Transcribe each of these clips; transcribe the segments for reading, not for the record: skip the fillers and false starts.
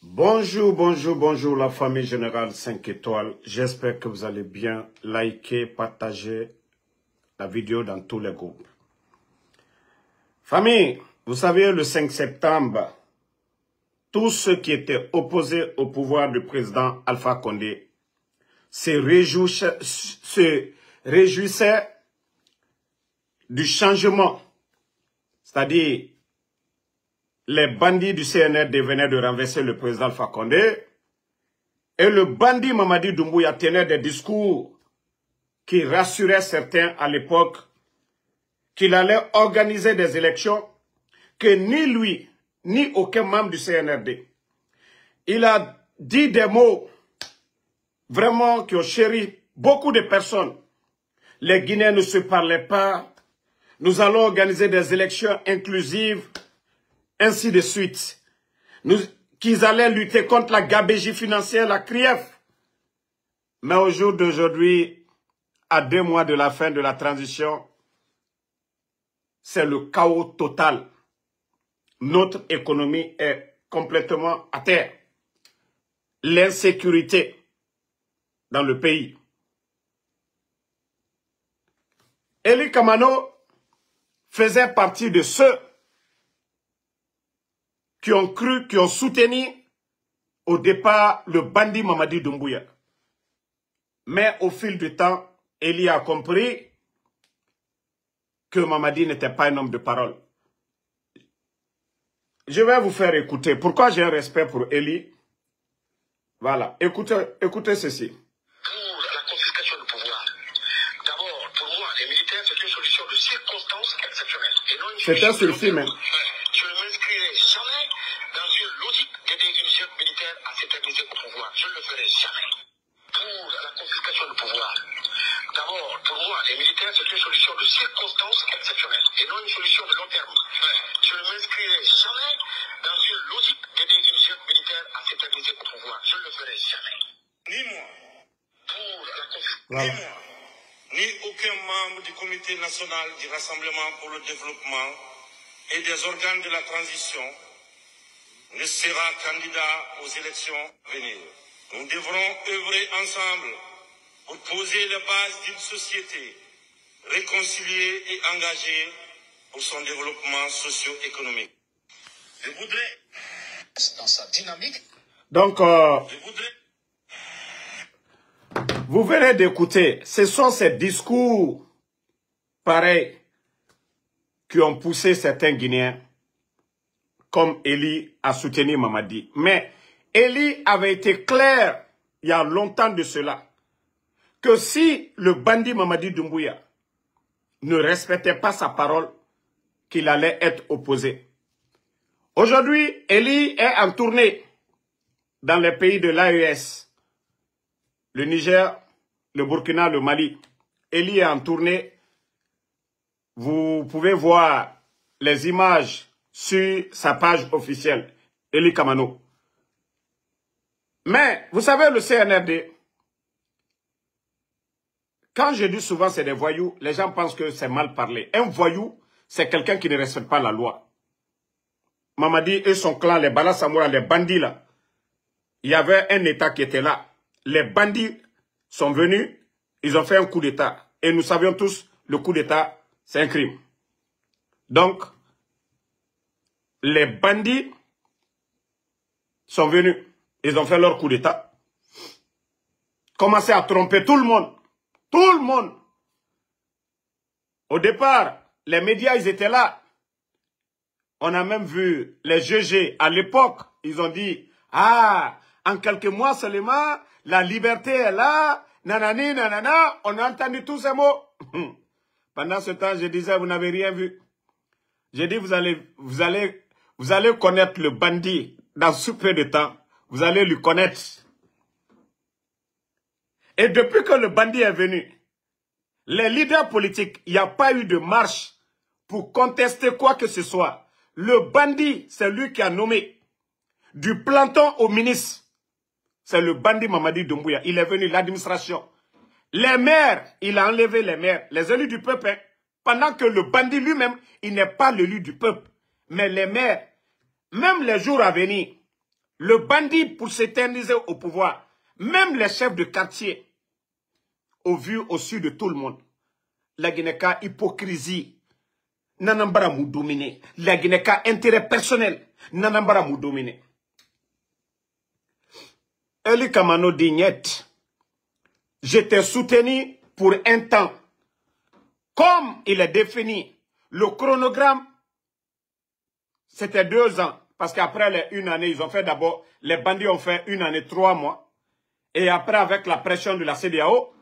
Bonjour, bonjour, bonjour la famille générale 5 étoiles. J'espère que vous allez bien. Likez, partagez la vidéo dans tous les groupes. Famille, vous savez, le 5 septembre, tous ceux qui étaient opposés au pouvoir du président Alpha Condé se réjouissaient du changement. C'est-à-dire, les bandits du CNRD venaient de renverser le président Alpha Condé et le bandit Mamadi Doumbouya tenait des discours qui rassuraient certains à l'époque qu'il allait organiser des élections que ni lui, ni aucun membre du CNRD. Il a dit des mots vraiment qui ont chéri beaucoup de personnes. Les Guinéens ne se parlaient pas. Nous allons organiser des élections inclusives, ainsi de suite. Qu'ils allaient lutter contre la gabegie financière, la CRIEF. Mais au jour d'aujourd'hui, à 2 mois de la fin de la transition, c'est le chaos total. Notre économie est complètement à terre. L'insécurité dans le pays. Eli Kamano faisait partie de ceux qui ont cru, qui ont soutenu au départ le bandit Mamadi Doumbouya. Mais au fil du temps, Eli a compris que Mamadi n'était pas un homme de parole. Je vais vous faire écouter. Pourquoi j'ai un respect pour Eli? Voilà, écoutez ceci. Pour la confiscation du pouvoir, d'abord, pour moi, les militaires, c'est une solution de circonstance exceptionnelle. C'était sur le film. Je ne m'inscrirai jamais dans une logique d'aider une chef militaire à s'éterniser au pouvoir. Je ne le ferai jamais. Pour la confiscation du pouvoir, d'abord, pour moi, les militaires, c'est une solution de circonstance exceptionnelle et non une solution de long terme. Je ne m'inscrirai jamais dans une logique d'aider une chef militaire à s'éterniser au pouvoir. Je ne le ferai jamais. Ni moi, pour la confiscation, ni moi, ni aucun membre du comité national du Rassemblement pour le développement et des organes de la transition ne sera candidat aux élections à venir. Nous devrons œuvrer ensemble pour poser les bases d'une société réconciliée et engagée pour son développement socio-économique. Je voudrais, dans sa dynamique, donc, vous venez d'écouter, ce sont ces discours pareils qui ont poussé certains Guinéens, comme Eli, à soutenir Mamadi. Mais Eli avait été clair, il y a longtemps de cela, que si le bandit Mamadi Doumbouya ne respectait pas sa parole, qu'il allait être opposé. Aujourd'hui, Eli est en tournée dans les pays de l'AES, le Niger, le Burkina, le Mali. Eli est en tournée. Vous pouvez voir les images sur sa page officielle, Eli Kamano. Mais, vous savez, le CNRD, quand je dis souvent c'est des voyous, les gens pensent que c'est mal parlé. Un voyou, c'est quelqu'un qui ne respecte pas la loi. Mamadi et son clan, les Bala Samoura, les bandits là, il y avait un État qui était là. Les bandits sont venus, ils ont fait un coup d'État. Et nous savions tous, le coup d'État, c'est un crime. Donc, les bandits sont venus, ils ont fait leur coup d'État. Commencé à tromper tout le monde. Tout le monde. Au départ, les médias, ils étaient là. On a même vu les GG à l'époque. Ils ont dit, ah, en quelques mois seulement, la liberté est là. Nanani, nanana. On a entendu tous ces mots. Pendant ce temps, je disais, vous n'avez rien vu. J'ai dit, vous allez connaître le bandit dans ce peu de temps. Vous allez le connaître. Et depuis que le bandit est venu, les leaders politiques, il n'y a pas eu de marche pour contester quoi que ce soit. Le bandit, c'est lui qui a nommé du planton au ministre. C'est le bandit Mamadi Doumbouya. Il est venu, l'administration. Les maires, il a enlevé les maires, les élus du peuple. Hein, pendant que le bandit lui-même, il n'est pas l'élu du peuple. Mais les maires, même les jours à venir, Le bandit, pour s'éterniser au pouvoir, même les chefs de quartier, au vu au-dessus de tout le monde. La Guinée-Ka hypocrisie. Nanambara mou dominer. La Guinée-Ka intérêt personnel. Nanambara mou dominer. Eli Kamano Dignette. J'étais soutenu pour un temps. Comme il est défini, le chronogramme, c'était 2 ans. Parce qu'après une année, ils ont fait d'abord, les bandits ont fait 1 année, 3 mois. Et après, avec la pression de la CEDEAO,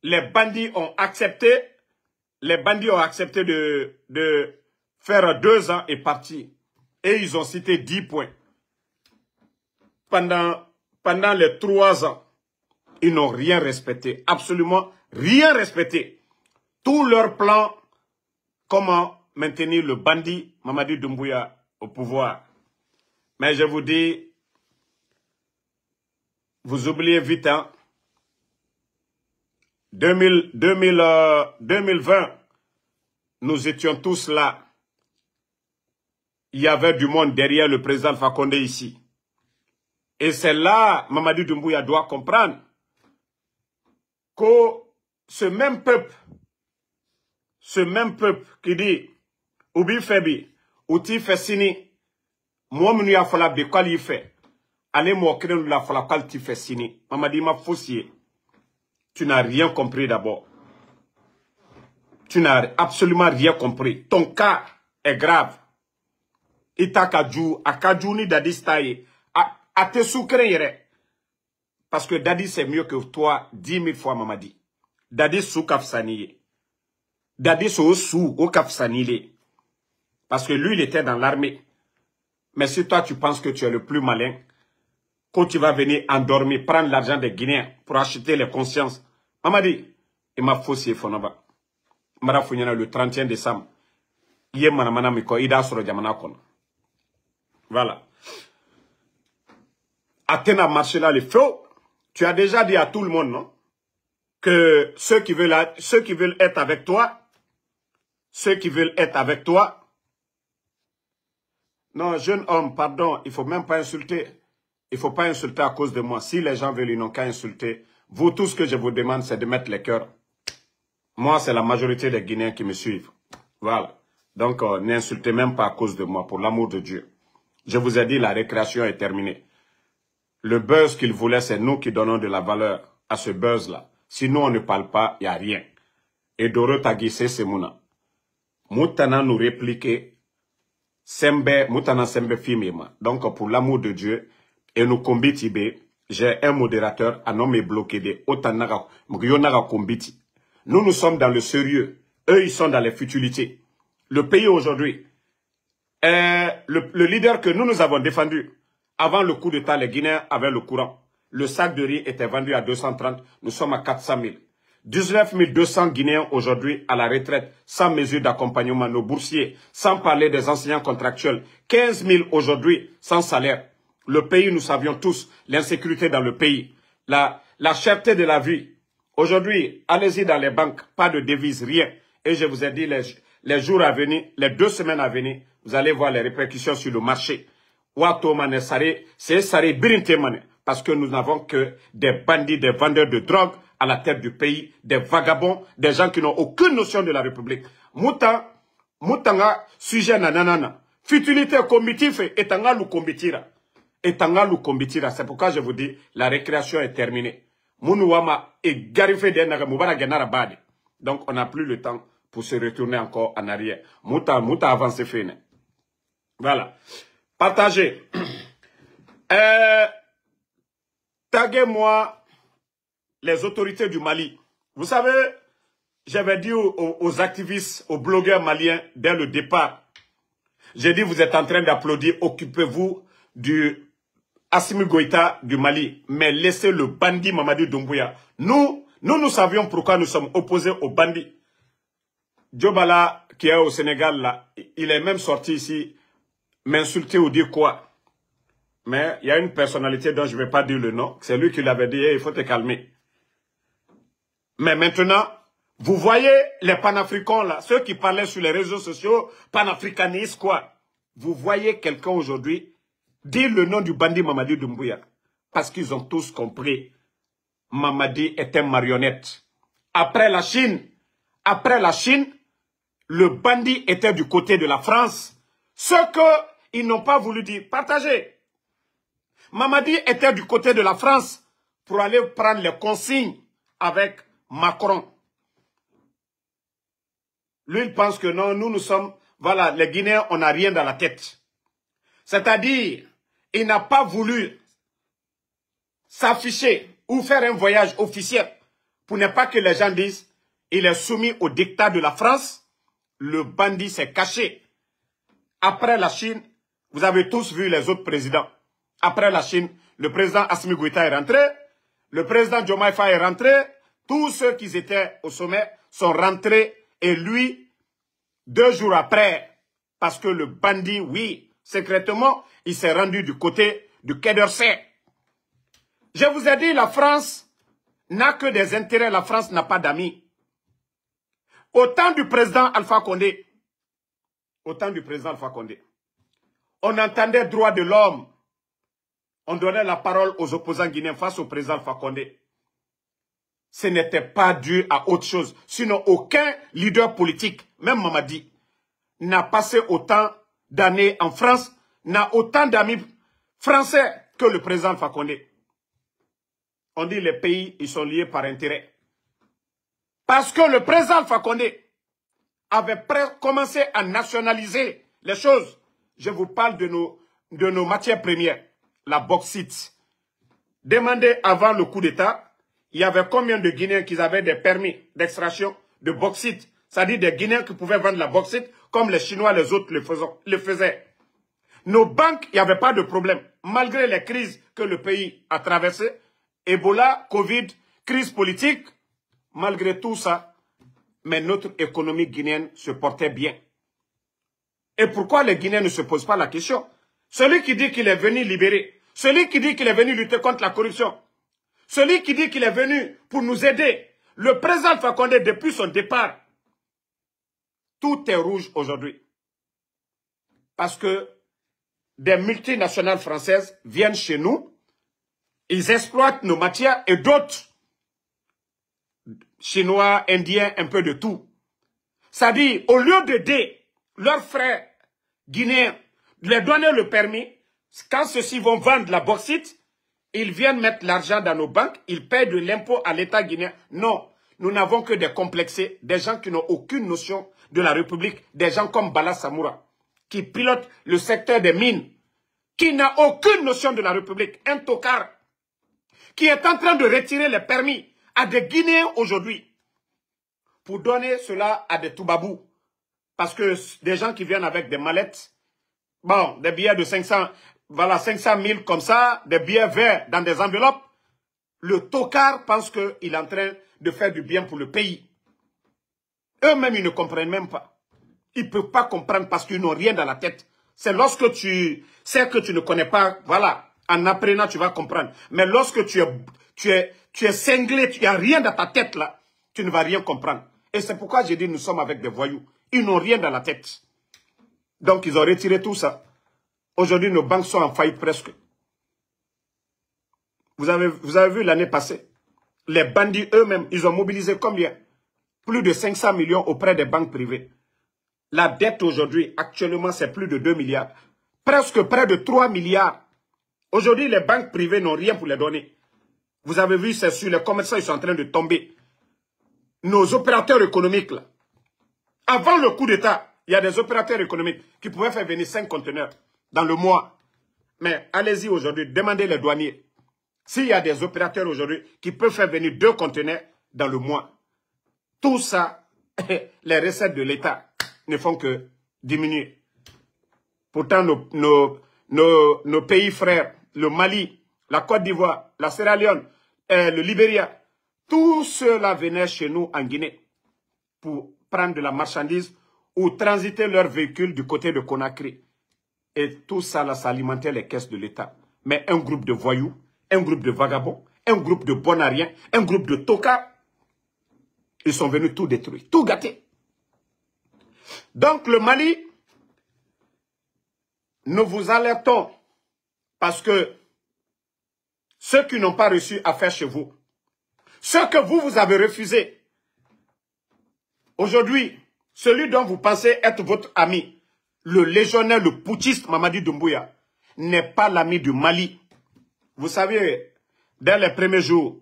les bandits ont accepté de faire 2 ans et partir. Et ils ont cité 10 points. Pendant les 3 ans, ils n'ont rien respecté. Absolument rien respecté. Tout leur plan, comment maintenir le bandit Mamadi Doumbouya au pouvoir. Mais je vous dis, vous oubliez vite, hein. 2020, nous étions tous là. Il y avait du monde derrière le président Alpha Condé ici. Et c'est là, Mamadi Doumbouya doit comprendre que ce même peuple qui dit, Oubi Febi, Outi Fessini, moi, je ne sais pas quoi il fait. Allez, moi, je ne sais pas quoi il fait. Mamadi m'a faussé. Tu n'as rien compris d'abord. Tu n'as absolument rien compris. Ton cas est grave. Ita Kadjou, a Kadjou ni Dadi Staye, a te soukre. Parce que Dadi c'est mieux que toi 10 000 fois, Mamadi. Dadi sou kafsaniye. Dadi sou au kafsaniye. Parce que lui, il était dans l'armée. Mais si toi, tu penses que tu es le plus malin, quand tu vas venir endormir, prendre l'argent des Guinéens pour acheter les consciences. Mamadi, il m'a faussé Fonaba. Mara Founyana le 31 décembre. Yé manamana miko, ida soro jamana kono. Voilà. Athéna marché là, les faux. Tu as déjà dit à tout le monde, non? Que ceux qui veulent être avec toi, non, jeune homme, pardon, il ne faut même pas insulter. Il ne faut pas insulter à cause de moi. Si les gens veulent, ils n'ont qu'à insulter. Vous, tout ce que je vous demande, c'est de mettre les cœurs. Moi, c'est la majorité des Guinéens qui me suivent. Voilà. Donc, n'insultez même pas à cause de moi, pour l'amour de Dieu. Je vous ai dit, la récréation est terminée. Le buzz qu'il voulait, c'est nous qui donnons de la valeur à ce buzz-là. Si nous, on ne parle pas, il n'y a rien. Et Doro Tagissé, c'est Mouna. Moutana nous répliquer. Sembe, Moutana Sembe Fimima. Donc, pour l'amour de Dieu, et nous combitibé, j'ai un modérateur à nommer bloqué de Otanaga, Mgyonaga Kombiti. Nous sommes dans le sérieux. Eux, ils sont dans les futilités. Le pays aujourd'hui, le leader que nous avons défendu, avant le coup d'État, les Guinéens avaient le courant. Le sac de riz était vendu à 230, nous sommes à 400 000. 19 200 Guinéens aujourd'hui à la retraite, sans mesure d'accompagnement, nos boursiers, sans parler des enseignants contractuels, 15 000 aujourd'hui sans salaire. Le pays, nous savions tous, l'insécurité dans le pays, la cherté de la vie. Aujourd'hui, allez-y dans les banques, pas de devises, rien. Et je vous ai dit, les jours à venir, les 2 semaines à venir, vous allez voir les répercussions sur le marché. Parce que nous n'avons que des bandits, des vendeurs de drogue à la tête du pays, des vagabonds, des gens qui n'ont aucune notion de la République. Moutanga, sujet nanana. Futilité combitif et tanga lu kombitira. Et tanga lu kombitira. C'est pourquoi je vous dis, la récréation est terminée. Mounouama et garifé d'enaga moubara genara badi. Donc on n'a plus le temps pour se retourner encore en arrière. Mouta avance fine. Voilà. Partagez. Taguez-moi les autorités du Mali. Vous savez, j'avais dit aux activistes, aux blogueurs maliens, dès le départ, j'ai dit, vous êtes en train d'applaudir, occupez-vous du Assimi Goïta du Mali, mais laissez le bandit Mamadi Doumbouya. Nous savions pourquoi nous sommes opposés aux bandits. Djobala, qui est au Sénégal, là, il est même sorti ici, m'insulter ou dire quoi. Mais il y a une personnalité dont je ne vais pas dire le nom. C'est lui qui l'avait dit, hey, il faut te calmer. Mais maintenant, vous voyez les panafricains là, ceux qui parlaient sur les réseaux sociaux, panafricanistes quoi. Vous voyez quelqu'un aujourd'hui dire le nom du bandit Mamadi Doumbouya. Parce qu'ils ont tous compris. Mamadi est une marionnette. Après la Chine, le bandit était du côté de la France. Ce qu'ils n'ont pas voulu dire, partagez. Mamadi était du côté de la France pour aller prendre les consignes avec Macron. Lui, il pense que non, nous sommes, voilà, les Guinéens, on n'a rien dans la tête. C'est-à-dire, il n'a pas voulu s'afficher ou faire un voyage officiel pour ne pas que les gens disent il est soumis au dictat de la France. Le bandit s'est caché. Après la Chine, vous avez tous vu les autres présidents. Après la Chine, le président Assimi Goïta est rentré, le président Diomaye Faye est rentré, tous ceux qui étaient au sommet sont rentrés et lui, 2 jours après, parce que le bandit, oui, secrètement, il s'est rendu du côté du Quai d'Orsay. Je vous ai dit, la France n'a que des intérêts, la France n'a pas d'amis. Au temps du président Alpha Condé, on entendait droit de l'homme, on donnait la parole aux opposants guinéens face au président Alpha Condé. Ce n'était pas dû à autre chose. Sinon, aucun leader politique, même Mamadi, n'a passé autant d'années en France, n'a autant d'amis français que le président Alpha Condé. On dit les pays, ils sont liés par intérêt. Parce que le président Alpha Condé avait commencé à nationaliser les choses. Je vous parle de nos matières premières, la bauxite. Demandez avant le coup d'État, il y avait combien de Guinéens qui avaient des permis d'extraction de bauxite? C'est-à-dire des Guinéens qui pouvaient vendre la bauxite comme les Chinois, les autres le faisaient. Nos banques, il n'y avait pas de problème. Malgré les crises que le pays a traversées, Ebola, Covid, crise politique, malgré tout ça, mais notre économie guinéenne se portait bien. Et pourquoi les Guinéens ne se posent pas la question? Celui qui dit qu'il est venu libérer, celui qui dit qu'il est venu lutter contre la corruption, celui qui dit qu'il est venu pour nous aider, le président Alpha Condé, depuis son départ, tout est rouge aujourd'hui. Parce que des multinationales françaises viennent chez nous, ils exploitent nos matières et d'autres, Chinois, Indiens, un peu de tout. C'est-à-dire, au lieu d'aider leurs frères guinéens, de leur donner le permis, quand ceux-ci vont vendre la bauxite, ils viennent mettre l'argent dans nos banques, ils payent de l'impôt à l'État guinéen. Non, nous n'avons que des complexés, des gens qui n'ont aucune notion de la République, des gens comme Bala Samoura, qui pilotent le secteur des mines, qui n'a aucune notion de la République, un tocard, qui est en train de retirer les permis à des Guinéens aujourd'hui pour donner cela à des Toubabous. Parce que des gens qui viennent avec des mallettes, bon, des billets de 500, voilà, 500 000 comme ça, des billets verts dans des enveloppes, le tocard pense qu'il est en train de faire du bien pour le pays. Eux-mêmes, ils ne comprennent même pas. Ils ne peuvent pas comprendre parce qu'ils n'ont rien dans la tête. C'est lorsque tu sais que tu ne connais pas, voilà, en apprenant, tu vas comprendre. Mais lorsque tu es cinglé, tu n'as rien dans ta tête là, tu ne vas rien comprendre. Et c'est pourquoi j'ai dit nous sommes avec des voyous. Ils n'ont rien dans la tête. Donc ils ont retiré tout ça. Aujourd'hui, nos banques sont en faillite presque. Vous avez vu l'année passée, les bandits eux-mêmes, ils ont mobilisé combien? Plus de 500 millions auprès des banques privées. La dette aujourd'hui, actuellement, c'est plus de 2 milliards. Presque près de 3 milliards. Aujourd'hui, les banques privées n'ont rien pour les donner. Vous avez vu, c'est sur les commerçants, ils sont en train de tomber. Nos opérateurs économiques, là. Avant le coup d'État, il y a des opérateurs économiques qui pouvaient faire venir 5 conteneurs dans le mois. Mais allez-y aujourd'hui, demandez les douaniers. S'il y a des opérateurs aujourd'hui qui peuvent faire venir 2 conteneurs dans le mois, tout ça, les recettes de l'État ne font que diminuer. Pourtant, nos pays frères, le Mali, la Côte d'Ivoire, la Sierra Leone, le Libéria, tout cela venait chez nous en Guinée pour prendre de la marchandise ou transiter leurs véhicules du côté de Conakry. Et tout ça, là, ça alimentait les caisses de l'État. Mais un groupe de voyous, un groupe de vagabonds, un groupe de bonariens, un groupe de tocards, ils sont venus tout détruire, tout gâter. Donc le Mali, nous vous alertons Parce que ceux qui n'ont pas reçu affaire chez vous, ceux que vous avez refusé, aujourd'hui, celui dont vous pensez être votre ami, le légionnaire, le putschiste Mamadi Doumbouya, n'est pas l'ami du Mali. Vous savez, dès les premiers jours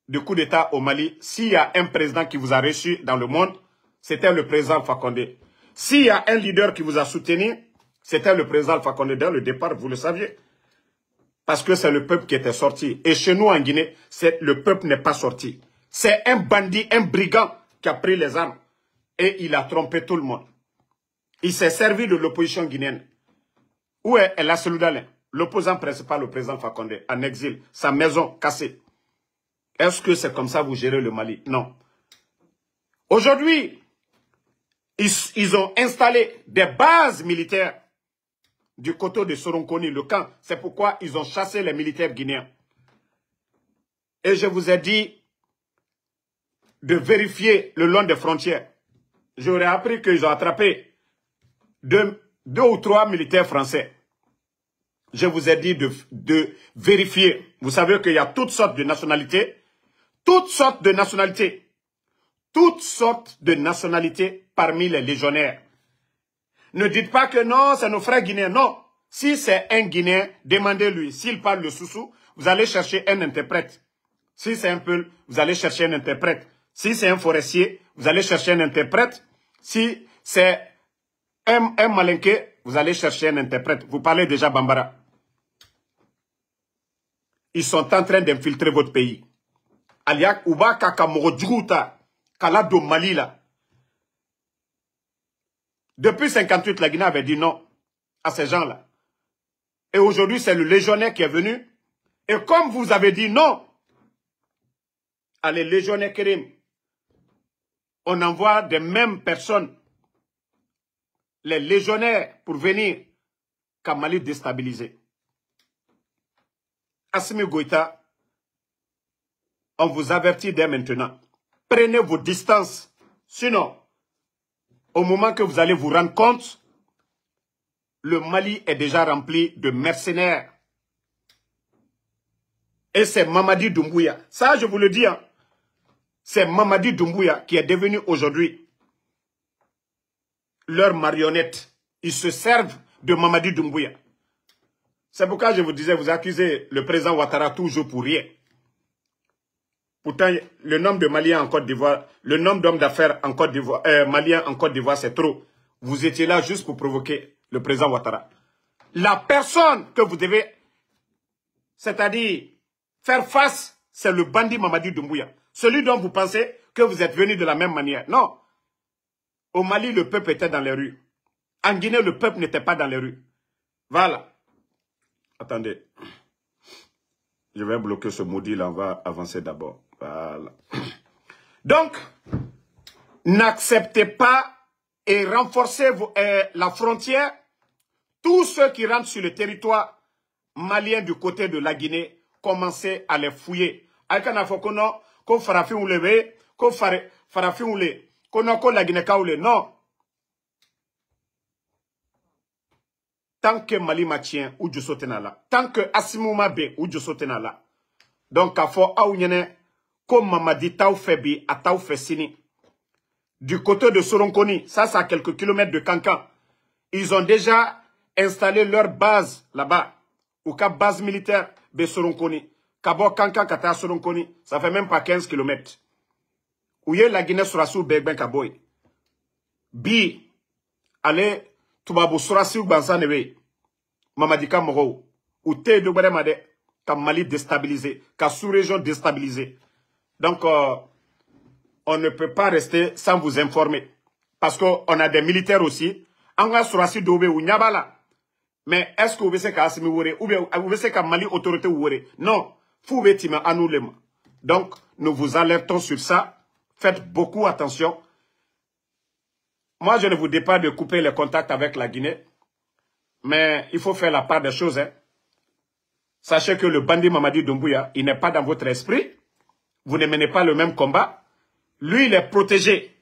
du coup d'État au Mali, s'il y a un président qui vous a reçu dans le monde, c'était le président Alpha Condé. S'il y a un leader qui vous a soutenu, c'était le président Alpha Condé. Dès le départ, vous le saviez. Parce que c'est le peuple qui était sorti. Et chez nous en Guinée, le peuple n'est pas sorti. C'est un bandit, un brigand qui a pris les armes. Et il a trompé tout le monde. Il s'est servi de l'opposition guinéenne. Où est El Asseloudalin, l'opposant principal au président Alpha Condé, en exil, sa maison cassée? Est-ce que c'est comme ça que vous gérez le Mali? Non. Aujourd'hui, ils ont installé des bases militaires du côté de Soronkoni, le camp. C'est pourquoi ils ont chassé les militaires guinéens. Et je vous ai dit de vérifier le long des frontières. J'aurais appris qu'ils ont attrapé deux ou trois militaires français. Je vous ai dit de vérifier. Vous savez qu'il y a toutes sortes de nationalités. Toutes sortes de nationalités. Toutes sortes de nationalités parmi les légionnaires. Ne dites pas que non, c'est nos frères guinéens. Non. Si c'est un Guinéen, demandez-lui. S'il parle le soussou, vous allez chercher un interprète. Si c'est un Peul, vous allez chercher un interprète. Si c'est un forestier, vous allez chercher un interprète. Si c'est un malinqué, vous allez chercher un interprète. Vous parlez déjà Bambara. Ils sont en train d'infiltrer votre pays. Aliak Uba Kakamoro Djouta, Kalado Mali là. Depuis 1958, la Guinée avait dit non à ces gens-là. Et aujourd'hui, c'est le légionnaire qui est venu. Et comme vous avez dit non à les légionnaires Kérim, on envoie des mêmes personnes, les légionnaires, pour venir qu'à Mali déstabiliser. Assimi Goïta, on vous avertit dès maintenant. Prenez vos distances. Sinon, au moment que vous allez vous rendre compte, le Mali est déjà rempli de mercenaires. Et c'est Mamadi Doumbouya. Ça, je vous le dis. Hein. C'est Mamadi Doumbouya qui est devenu aujourd'hui leur marionnette. Ils se servent de Mamadi Doumbouya. C'est pourquoi je vous disais, vous accusez le président Ouattara toujours pour rien. Pourtant, le nombre de Maliens en Côte d'Ivoire, le nombre d'hommes d'affaires en Côte d'Ivoire, Maliens en Côte d'Ivoire, c'est trop. Vous étiez là juste pour provoquer le président Ouattara. La personne que vous devez, c'est-à-dire faire face, c'est le bandit Mamadi Doumbouya. Celui dont vous pensez que vous êtes venu de la même manière. Non. Au Mali, le peuple était dans les rues. En Guinée, le peuple n'était pas dans les rues. Voilà. Attendez. Je vais bloquer ce maudit-là. On va avancer d'abord. Voilà. Donc, n'acceptez pas et renforcez la frontière. Tous ceux qui rentrent sur le territoire malien du côté de la Guinée, commencez à les fouiller. Non. Tant que Mali matient ou du sotenala, tant que Asimouma be ou du sotenala. Donc, à fort, comme Mamadi Taou Febi à Taou Fessini, du côté de Soronkoni, ça, c'est à quelques kilomètres de Kankan. Ils ont déjà installé leur base là-bas, ou qu'à base militaire de Soronkoni. Kabo Kankan Kata Soronkoni, ça fait même pas 15 kilomètres. Où y a la Guinée Sorassou Begben Kaboy. Bi, allez, Toubabu Sorassou ou Bansanewe, Mamadika Moro, ou Te de Made, qu'à Mali déstabilisé, qu'à sous-région déstabilisée. Donc, on ne peut pas rester sans vous informer. Parce qu'on a des militaires aussi. On a Sorassou Dobe ou Nyabala. Mais est-ce que vous savez qu'à Assimi Oure, ou bien vous savez qu'à Mali autorité Oure? Non. Foubetima annulema. Donc, nous vous alertons sur ça. Faites beaucoup attention. Moi, je ne vous dis pas de couper les contacts avec la Guinée. Mais il faut faire la part des choses. Hein. Sachez que le bandit Mamadi Doumbouya, il n'est pas dans votre esprit. Vous ne menez pas le même combat. Lui, il est protégé.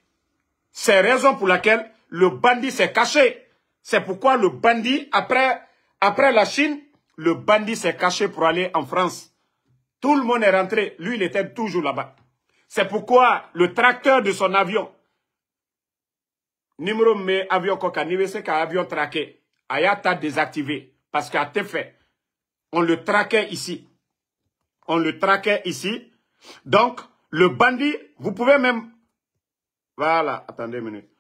C'est la raison pour laquelle le bandit s'est caché. C'est pourquoi le bandit, après la Chine, le bandit s'est caché pour aller en France. Tout le monde est rentré. Lui, il était toujours là-bas. C'est pourquoi le tracteur de son avion, numéro mais avion coca, avion traqué, a désactivé. Parce qu'à fait, on le traquait ici. On le traquait ici. Donc, le bandit, vous pouvez même... Voilà, attendez une minute.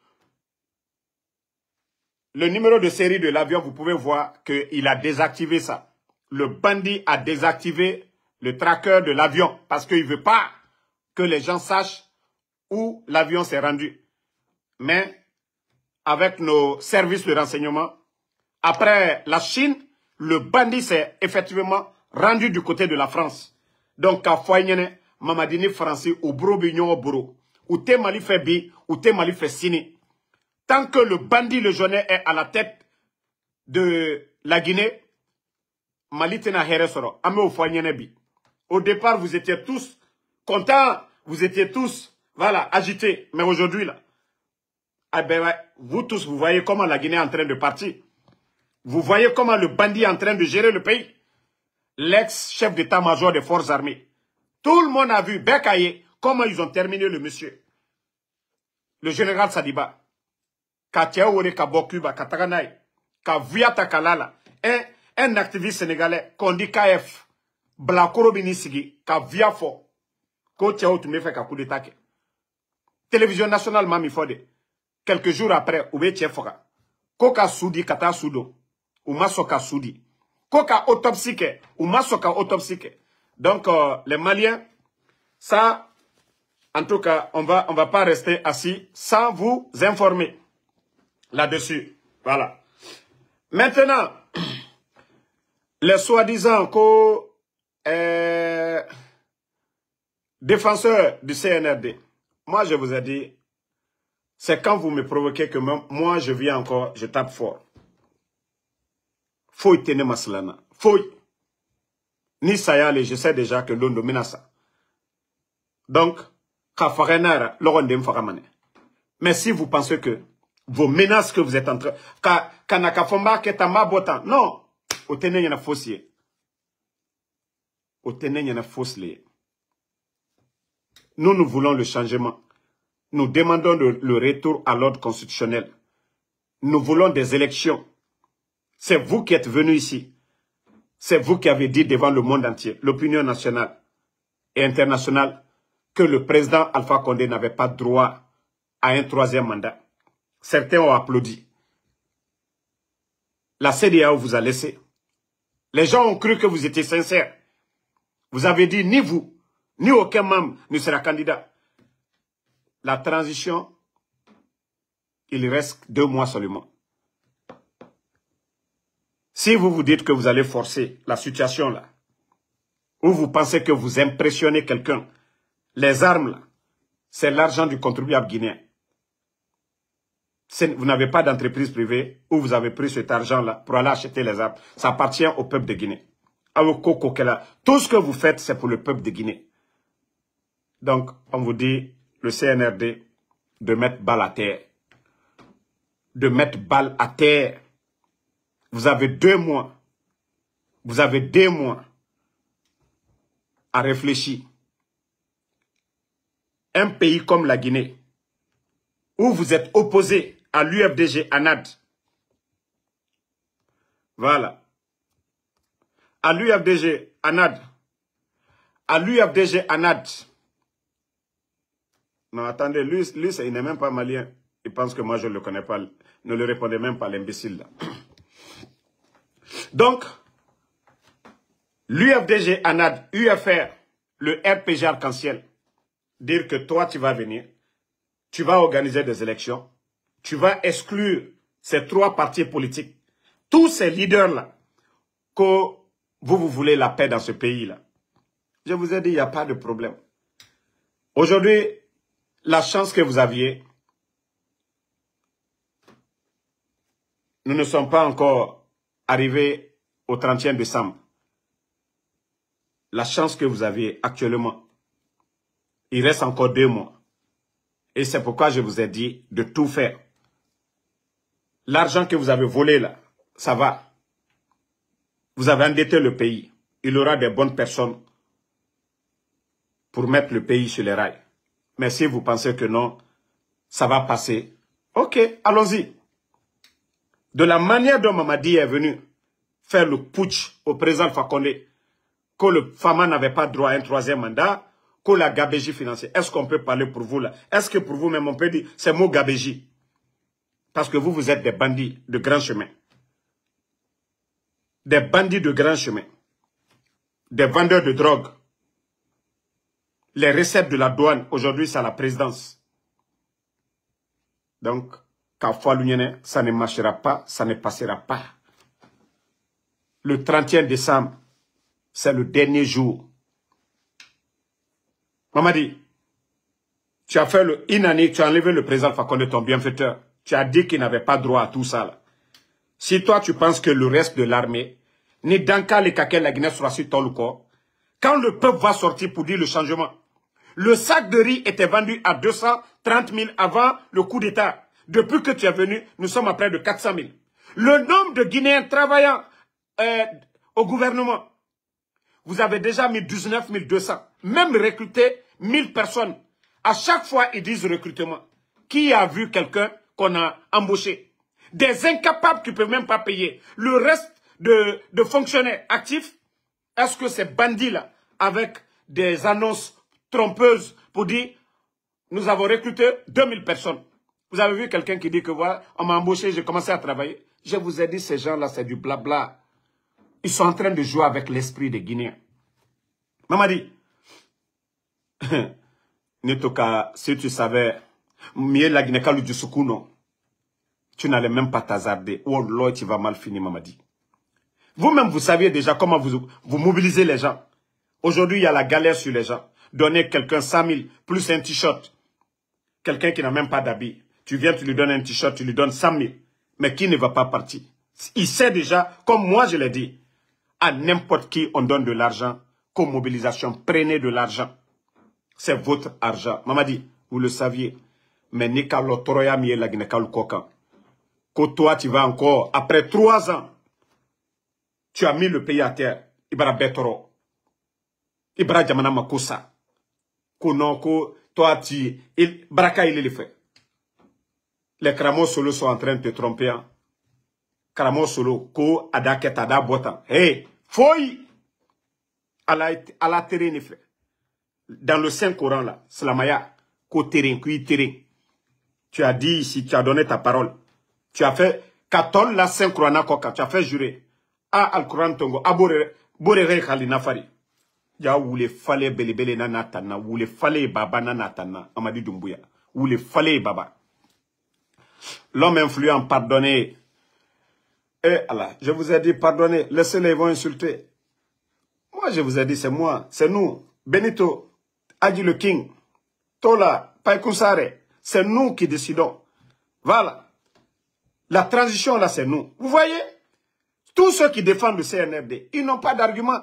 Le numéro de série de l'avion, vous pouvez voir qu'il a désactivé ça. Le bandit a désactivé le tracker de l'avion parce qu'il ne veut pas que les gens sachent où l'avion s'est rendu. Mais avec nos services de renseignement, après la Chine, le bandit s'est effectivement rendu du côté de la France. Donc, à Foyenne, Mamadini français, ou Bro Bignon, Bro, ou Té Mali fait bi, ou Té Mali fait sini. Tant que le bandit le Jeunet est à la tête de la Guinée, Mali tena Heresoro, Ame au Foyenne bi. Au départ, vous étiez tous contents, vous étiez tous, voilà, agités. Mais aujourd'hui, là, ah ben ouais, vous tous, vous voyez comment la Guinée est en train de partir. Vous voyez comment le bandit est en train de gérer le pays. L'ex-chef d'état-major des forces armées. Tout le monde a vu, Bekaye, comment ils ont terminé le monsieur. Le général Sadiba. Katiaoure Kabokuba, Kataganaï, Kaviata Kalala. Un activiste sénégalais qu'on dit KF. Blakoro Binisigi, Kaviafo. Kotiao Tumefe Kakou de Take. Télévision nationale Mami Fode. Quelques jours après, Oube Tchefoka. Koka Soudi Kata Soudo. Ou Masoka Soudi. Koka autopsique. Ou Masoka autopsique. Donc, les Maliens, ça, en tout cas, on va pas rester assis sans vous informer là-dessus. Voilà. Maintenant, les soi-disant défenseurs du CNRD, moi, je vous ai dit, c'est quand vous me provoquez que moi, je viens encore, je tape fort. Faut y tenir maslana. Faut. Ni sayale, je sais déjà que l'on domine ça. Donc, mais si vous pensez que vos menaces que vous êtes en train... Non. Nous voulons le changement. Nous demandons le retour à l'ordre constitutionnel. Nous voulons des élections. C'est vous qui êtes venus ici. C'est vous qui avez dit devant le monde entier, l'opinion nationale et internationale, que le président Alpha Condé n'avait pas droit à un troisième mandat. Certains ont applaudi. La CEDEAO vous a laissé. Les gens ont cru que vous étiez sincères. Vous avez dit ni vous, ni aucun membre ne sera candidat. La transition, il reste 2 mois seulement. Si vous vous dites que vous allez forcer la situation là, ou vous pensez que vous impressionnez quelqu'un, les armes là, c'est l'argent du contribuable guinéen. Vous n'avez pas d'entreprise privée où vous avez pris cet argent-là pour aller acheter les armes. Ça appartient au peuple de Guinée. Tout ce que vous faites, c'est pour le peuple de Guinée. Donc, on vous dit, le CNRD, de mettre balle à terre. De mettre balle à terre. Vous avez 2 mois. Vous avez 2 mois à réfléchir. Un pays comme la Guinée, où vous êtes opposé à l'UFDG ANAD. Voilà. À l'UFDG ANAD. À l'UFDG ANAD. Non, attendez, lui il n'est même pas malien. Il pense que moi, je ne le connais pas. Ne le répondez même pas, l'imbécile là. Donc, l'UFDG ANAD, UFR, le RPG Arc-en-Ciel, dire que toi, tu vas venir, tu vas organiser des élections, tu vas exclure ces 3 partis politiques, tous ces leaders-là, que vous voulez la paix dans ce pays-là. Je vous ai dit, il n'y a pas de problème. Aujourd'hui, la chance que vous aviez, nous ne sommes pas encore arrivés au 31 décembre. La chance que vous aviez actuellement, il reste encore 2 mois. Et c'est pourquoi je vous ai dit de tout faire. L'argent que vous avez volé là, ça va. Vous avez endetté le pays. Il y aura des bonnes personnes pour mettre le pays sur les rails. Mais si vous pensez que non, ça va passer. Ok, allons-y. De la manière dont Mamadi est venu faire le putsch au président Fakonde, que le Fama n'avait pas droit à un troisième mandat, que la gabégie financière, est-ce qu'on peut parler pour vous là? Est-ce que pour vous-même on peut dire c'est mot gabégie? Parce que vous, vous êtes des bandits de grand chemin. Des bandits de grand chemin. Des vendeurs de drogue. Les recettes de la douane, aujourd'hui, c'est à la présidence. Donc, ça ne marchera pas, ça ne passera pas. Le 31 décembre, c'est le dernier jour. Mamadi, tu as fait une année, tu as enlevé le président Fakonde, ton bienfaiteur. Tu as dit qu'il n'avait pas droit à tout ça. Là. Si toi, tu penses que le reste de l'armée, ni dans cas les caquets, la Guinée sera sur ton corps, quand le peuple va sortir pour dire le changement, le sac de riz était vendu à 230 000 avant le coup d'État. Depuis que tu es venu, nous sommes à près de 400 000. Le nombre de Guinéens travaillant au gouvernement, vous avez déjà mis 19 200. Même recruté 1000 personnes. À chaque fois, ils disent recrutement. Qui a vu quelqu'un qu'on a embauché? Des incapables qui ne peuvent même pas payer. Le reste de fonctionnaires actifs, est-ce que ces bandits-là, avec des annonces trompeuses pour dire, nous avons recruté 2000 personnes. Vous avez vu quelqu'un qui dit que voilà, on m'a embauché, j'ai commencé à travailler. Je vous ai dit, ces gens-là, c'est du blabla. Ils sont en train de jouer avec l'esprit des Guinéens. Mamadi, Netoka, si tu savais, mieux la Guinée du Soukuno, tu n'allais même pas t'hazarder. Oh là, tu vas mal finir, Mamadi. Vous-même, vous saviez déjà comment vous mobilisez les gens. Aujourd'hui, il y a la galère sur les gens. Donner quelqu'un 100 000 plus un t-shirt. Quelqu'un qui n'a même pas d'habit. Tu viens, tu lui donnes un t-shirt, tu lui donnes 100 000. Mais qui ne va pas partir? Il sait déjà, comme moi je l'ai dit, à n'importe qui on donne de l'argent, comme mobilisation, prenez de l'argent. C'est votre argent. Mamadi, vous le saviez. Mais Nikalo Toroya Miye la Guinée-Kalou Kokan. Que toi, tu vas encore, après 3 ans, tu as mis le pays à terre. Ibara Betoro. Ibara Djamana Makosa. Konoko, toi, tu... Braka, il le fait. Les Kramo Solo sont en train de te tromper. Hein? Kramo Solo, ko adaket ada botan. Hey, foi! À la terrain, fait. Dans le Saint-Coran, là, Slamaya, ko terrain, kui terrain. Tu as dit ici, tu as donné ta parole. Tu as fait, katol la Saint-Coran, tu as fait jurer. A Al-Quran Tongo, abore Khalina Fari. Ya wule fale belebele na natana, wule fale baba na natana, Amadi Doumbouya. Wule fale baba. L'homme influent, pardonnez. Eh Allah, je vous ai dit pardonnez, laissez-les, ils vont insulter. Moi, je vous ai dit, c'est moi, c'est nous. Benito, Adi le King, Tola, Paikunsare, c'est nous qui décidons. Voilà. La transition, là, c'est nous. Vous voyez? Tous ceux qui défendent le CNRD, ils n'ont pas d'argument.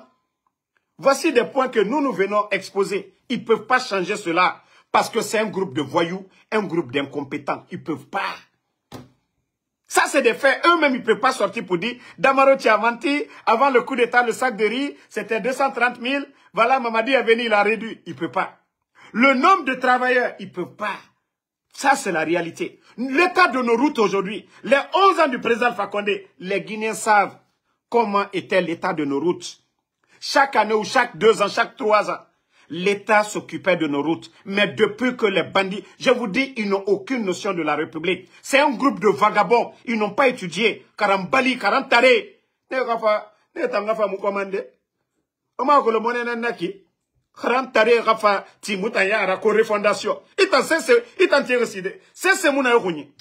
Voici des points que nous venons exposer. Ils ne peuvent pas changer cela parce que c'est un groupe de voyous, un groupe d'incompétents. Ils ne peuvent pas. Ça, c'est des faits. Eux-mêmes, ils ne peuvent pas sortir pour dire Damaro, tu as menti. Avant le coup d'État, le sac de riz, c'était 230 000. Voilà, Mamadi est venu, il a réduit. Il ne peut pas. Le nombre de travailleurs, ils ne peuvent pas. Ça, c'est la réalité. L'état de nos routes aujourd'hui, les 11 ans du président Fakonde, les Guinéens savent comment était l'état de nos routes. Chaque année ou chaque 2 ans, chaque 3 ans, l'État s'occupait de nos routes. Mais depuis que les bandits, je vous dis, ils n'ont aucune notion de la République. C'est un groupe de vagabonds. Ils n'ont pas étudié. Karambali, Karantare. Karantare, Rafa, Timutaya, Rako, refondation. C'est mon erroné.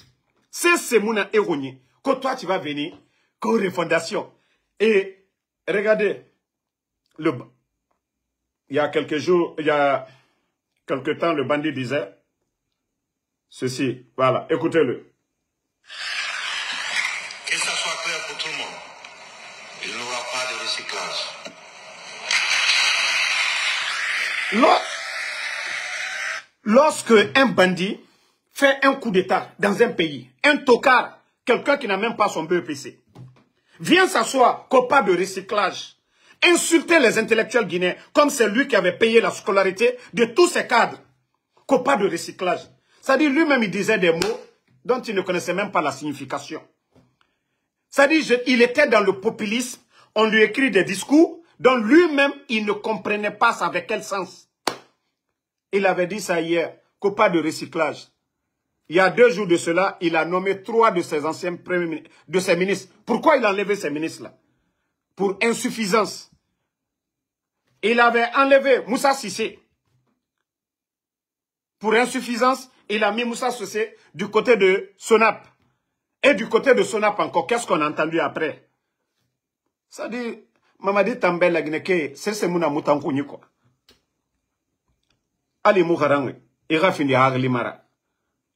C'est mon erroné. Quand toi, tu vas venir, Ko refondation. Et regardez, il y a quelques jours, il y a quelque temps, le bandit disait ceci. Voilà, écoutez-le. Que ça soit clair pour tout le monde, il n'y aura pas de recyclage. Lorsque un bandit fait un coup d'État dans un pays, un tocard, quelqu'un qui n'a même pas son BEPC, vient s'asseoir, coupable de recyclage. Insulter les intellectuels guinéens, comme c'est lui qui avait payé la scolarité de tous ses cadres. Coupable de recyclage. C'est-à-dire, lui-même, il disait des mots dont il ne connaissait même pas la signification. C'est-à-dire, il était dans le populisme, on lui écrit des discours dont lui-même, il ne comprenait pas ça avec quel sens. Il avait dit ça hier, coupable de recyclage. Il y a 2 jours de cela, il a nommé 3 de ses anciens premiers ministres, de ses ministres. Pourquoi il a enlevé ces ministres-là? Pour insuffisance. Il avait enlevé Moussa Sissé. Pour insuffisance, il a mis Moussa Sissé du côté de Sonap. Et du côté de Sonap encore, qu'est-ce qu'on a entendu après? Ça dit, Mamadi Tambel la Guinée, c'est Mouna Moutankouni quoi. Ali Mouharang, il a fini à Aglimara.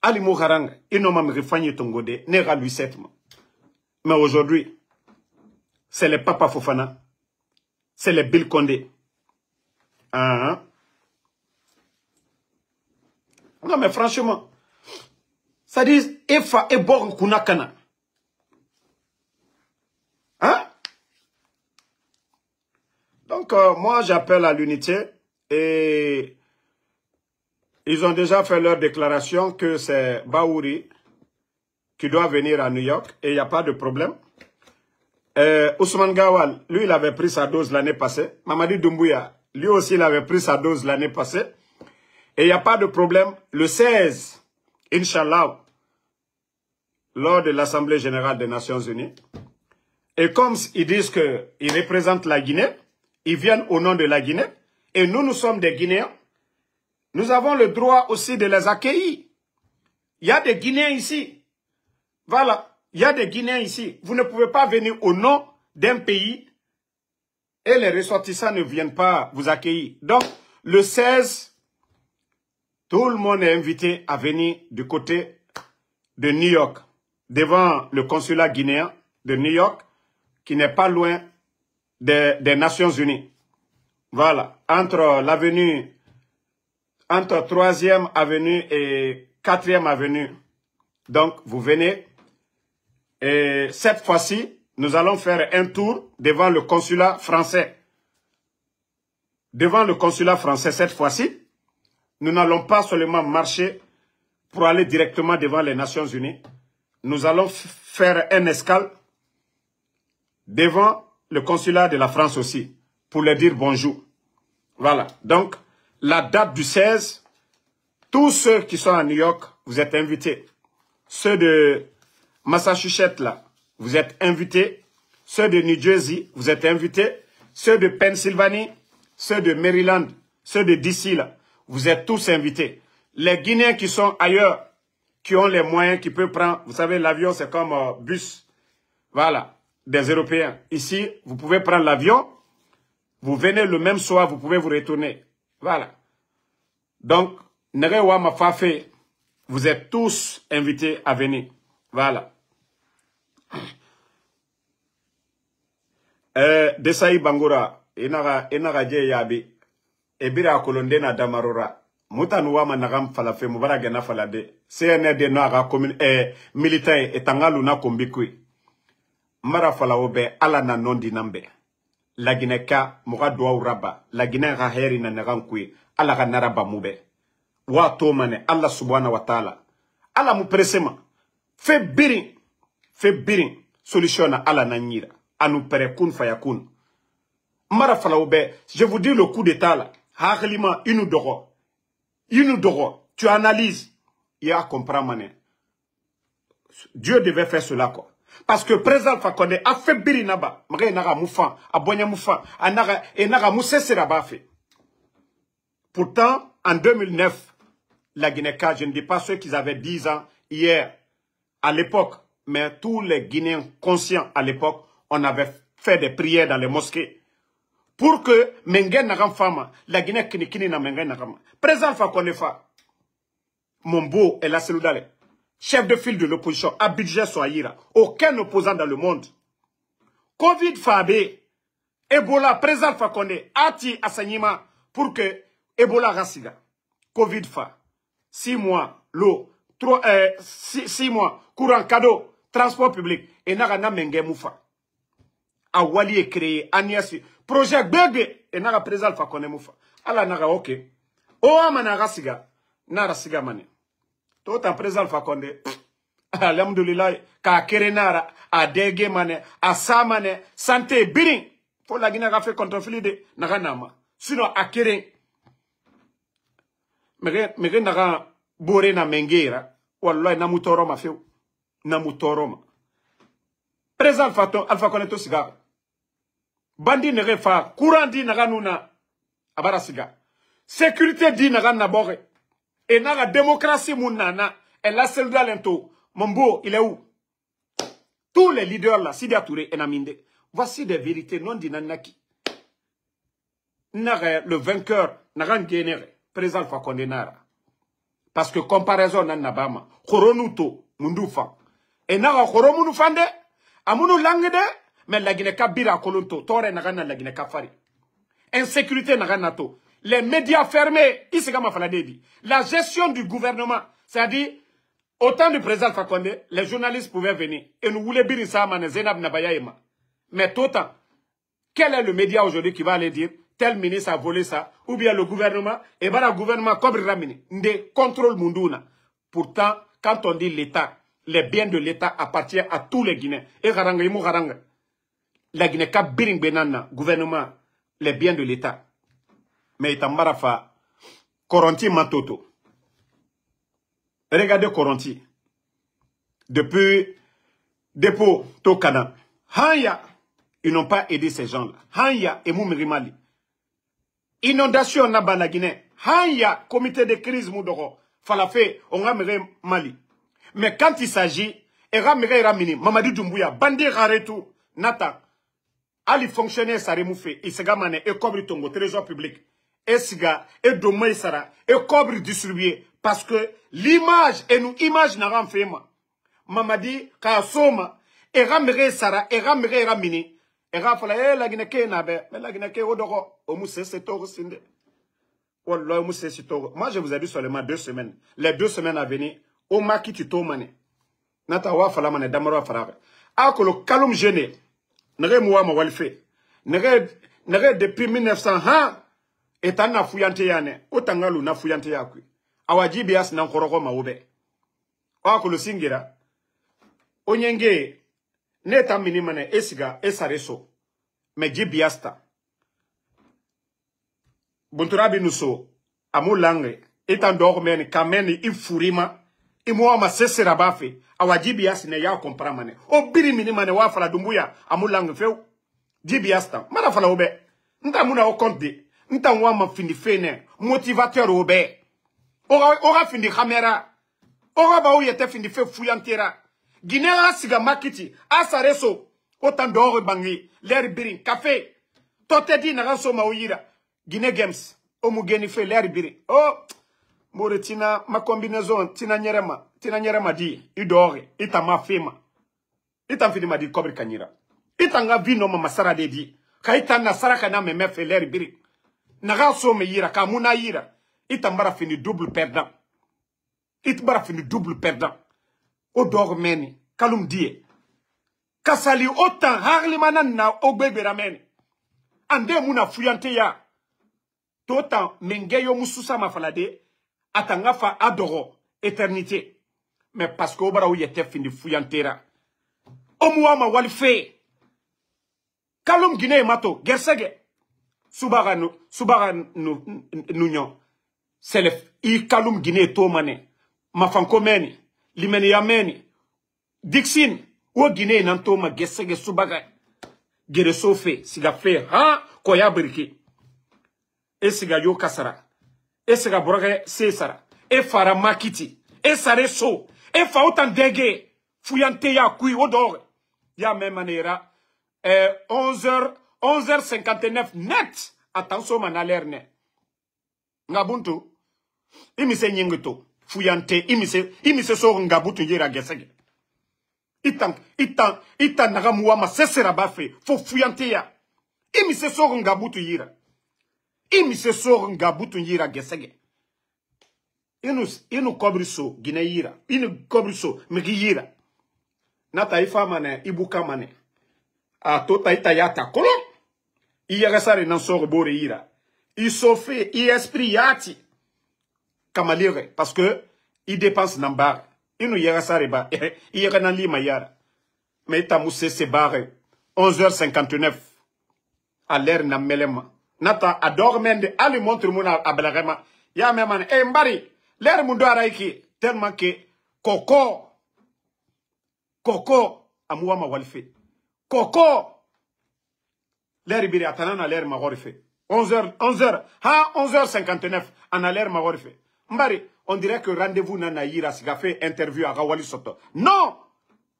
Ali Mouharang, il n'a même refagné ton godé, n'est lui 7 mois. Mais aujourd'hui, c'est les Papa Fofana, c'est les Bill Condé. Hein? Non mais franchement, ça dit, Efa et Born Kunakana. Hein? Donc, moi, j'appelle à l'unité et ils ont déjà fait leur déclaration que c'est Baouri qui doit venir à New York et il n'y a pas de problème. Ousmane Gawal, lui, il avait pris sa dose l'année passée. Mamadi Doumbouya, lui aussi, il avait pris sa dose l'année passée. Et il n'y a pas de problème. Le 16, Inch'Allah, lors de l'Assemblée générale des Nations Unies. Et comme ils disent qu'ils représentent la Guinée, ils viennent au nom de la Guinée. Et nous, nous sommes des Guinéens. Nous avons le droit aussi de les accueillir. Il y a des Guinéens ici. Voilà. Il y a des Guinéens ici. Vous ne pouvez pas venir au nom d'un pays et les ressortissants ne viennent pas vous accueillir. Donc, le 16, tout le monde est invité à venir du côté de New York, devant le consulat guinéen de New York, qui n'est pas loin des Nations Unies. Voilà. Entre l'avenue, entre 3e avenue et 4e avenue. Donc, vous venez. Et cette fois-ci, nous allons faire un tour devant le consulat français. Devant le consulat français, cette fois-ci, nous n'allons pas seulement marcher pour aller directement devant les Nations Unies. Nous allons faire un escale devant le consulat de la France aussi, pour leur dire bonjour. Voilà. Donc, la date du 16, tous ceux qui sont à New York, vous êtes invités. Ceux de Massachusetts, là, vous êtes invités. Ceux de New Jersey, vous êtes invités. Ceux de Pennsylvanie, ceux de Maryland, ceux de DC, là, vous êtes tous invités. Les Guinéens qui sont ailleurs, qui ont les moyens, qui peuvent prendre, vous savez, l'avion, c'est comme bus. Voilà, des Européens. Ici, vous pouvez prendre l'avion, vous venez le même soir, vous pouvez vous retourner. Voilà. Donc, Nerewa Mafafé, vous êtes tous invités à venir. Voilà. Desaï Bangoura, Enara Dje Yabi, Ebira Kolonde na Damarora, Mutanuwa Managam Falafe, Mubara Gena Falade, CND Noara militant et Tangaluna Kombikui. Mara Falaobe, Alana Nondi Nambe. La Guineka, Moradwa Uraba, la Guinée Raheri na Nagankui, Ala Naraba Mube. Wa Tomane, Allah Subhanahu wa Ta'ala. Allah Mupresema. Fait birin, solution à Allah Nanyira. À nous pere kun fayakun. Mara Falaobe, je vous dis le coup d'état là. Haklima, inudoro. Tu analyses. Il y a comprendre mané. Dieu devait faire cela quoi. Parce que président Fakonde a fait birinaba. Mare naga moufa, abonya moufa, naga mousse seraba fait. Pourtant, en 2009, la Guinée-Ca, je ne dis pas ceux qui avaient 10 ans hier, à l'époque, mais tous les Guinéens conscients à l'époque, on avait fait des prières dans les mosquées. Pour que Mengen Nagam Fama, la Guinée Kini na Mengen Nagam. Président Fakonde Fa, Mombo et la Seloudale, chef de file de l'opposition, Abidjan Soaïra, aucun opposant dans le monde. Covid Fabé, Ebola, président Fakonde, Ati Asanyima, pour que Ebola Rassiga, Covid Fa, 6 mois, l'eau, 6 mois, courant cadeau, transport public, et Nagana Mengen Moufa. a wali est créé aniasi projet bébé et n'a président Alpha Condé moufa ala n'a ok o amana rasiga na rasiga mane tout en président Alpha Condé alhamdulillah ka kéré nara a dege mane a samane santé birin faut la Guinée a fait contre de n'a nama sinon a kéré mais n'a boré na mengera wallahi na mutoro ma feu na mutoro ma président Alpha Condé to siga bandi ne refa courant di naga nuna abara siga sécurité di naga nabore et naga démocratie munana et la celle d'alento Mambo il est où tous les leaders là Sidia Touré et Naminde voici des vérités non dinanaki naga le vainqueur naga ngénéré président Alpha Condé nara parce que comparaison nan nabama khoronuto mundufa et naga khoromunu fande amunu langde mais la Guinée kabira kolonto tore nagana la Guinée kafari insécurité nagana to les médias fermés ici comme faladedi la gestion du gouvernement c'est-à-dire au temps du président Alpha Condé les journalistes pouvaient venir et nous voulaient bien ça man Zenab Nabayaima mais tout temps quel est le média aujourd'hui qui va aller dire tel ministre a volé ça ou bien le gouvernement et ben le gouvernement comme Ramini de contrôle munduna pourtant quand on dit l'État les biens de l'État appartiennent à tous les Guinéens et garanga imu garanga la Guinée ka biring benana gouvernement les biens de l'État mais itambarafa Koronti Matoto regardez Koronti depuis dépôt Tokana Hanya ils n'ont pas aidé ces gens là Hanya et Moumirimali inondation naba la Guinée Hanya comité de crise moudoro falafé on a Mali mais quand il s'agit et Ramini Mamadi Doumbouya bandi raretu nata Ali fonctionnaire ça remoufé et sega mané et cobre tongo trésor public et siga et dommage sara et cobre distribué parce que l'image et nous image n'a rien fait ma Mamadi ka soma et ramere sara et ramere ramini et rafala la Guinée na be mais la Guinée odoro o mousse c'est toro sinde wallah mousse c'est toro moi je vous ai dit seulement 2 semaines les 2 semaines à venir o maki tu to mané nata wa fala mané damaro fara akolo kalum jeune nere mouwa ma walfe nere depuis 1900 ha etana fuyante yane otangalu na fuyante yakwi awajibi as na nkoroko maube akolo singira onyenge neta minimane esiga esareso me jibiasta bunturabi nuso amulange etan dormeni kameni ifurima imo ma sesera bafe awajibias ne ya compramane o biri minimane wa fala dumbuya amulange feu jibiasta mara fala obe nta muna o compte nta wa ma findi fene motivateur obe ora findi camera ora ba o yete findi fe fuyantera Guinea siga makiti asareso otan dore bangi l'air birin café totedi na ranso ma oyira Guinea Games o mugeni fe l'air birin oh Moretina ma combinaison tina nyerema di idore itama fema itam fini ma di kobri kanyira itanga vino ma masara de di kaita na saraka na me mefe l'air birin na ranso me yira ka muna yira itambara fini double perdant itbara fini double perdant o dog meni kalum die kasali otan harlimana na ogbebe rameni ande muna fuyante ya totan mengeyo mususa mafalade atangafa adoro éternité mais parce que obara yete findi fuyantera omuama walfe kalum Guinée mato gersege subara nunyo selef I kalum Guinée to mane mafanko meni limeni yameni Dixin o Guinée nantoma gesege subaga gere sofe siga fe ha koya briki e siga yo kasara e siga borage sesara e fara makiti e sare so e fa autant dege fuyante ya kui odor ya même manera 11h59 net attention manalerne ngabuntu imise nyinguto fuyante imise so ngabutu yera gesege itan nagamuwa ma sesera bafe fo fuyante ya imise so ngabutu yira imise so ngabutu yira gesege inu kobriso Guinée yira inu kobriso migi yira nata ifa mane ibuka mane a tota ita yata kolo I yagasare nan soro bore ira I sofe I esprit yati kamalire parce que I dépense nan bar inu yagasare ba I yaganan li mayara mais ita mousse se bare 11h59 à l'air na melema nata adore mende ali montre muna ablagema ya meman mbari l'air mundo araiki tellement que Koko amuwa ma walfe Koko l'air biri atanana l'air ma gorfe 11h59 ana l'air ma gorfe mbari on dirait que rendez-vous nana yira siga fait interview aga wali soto non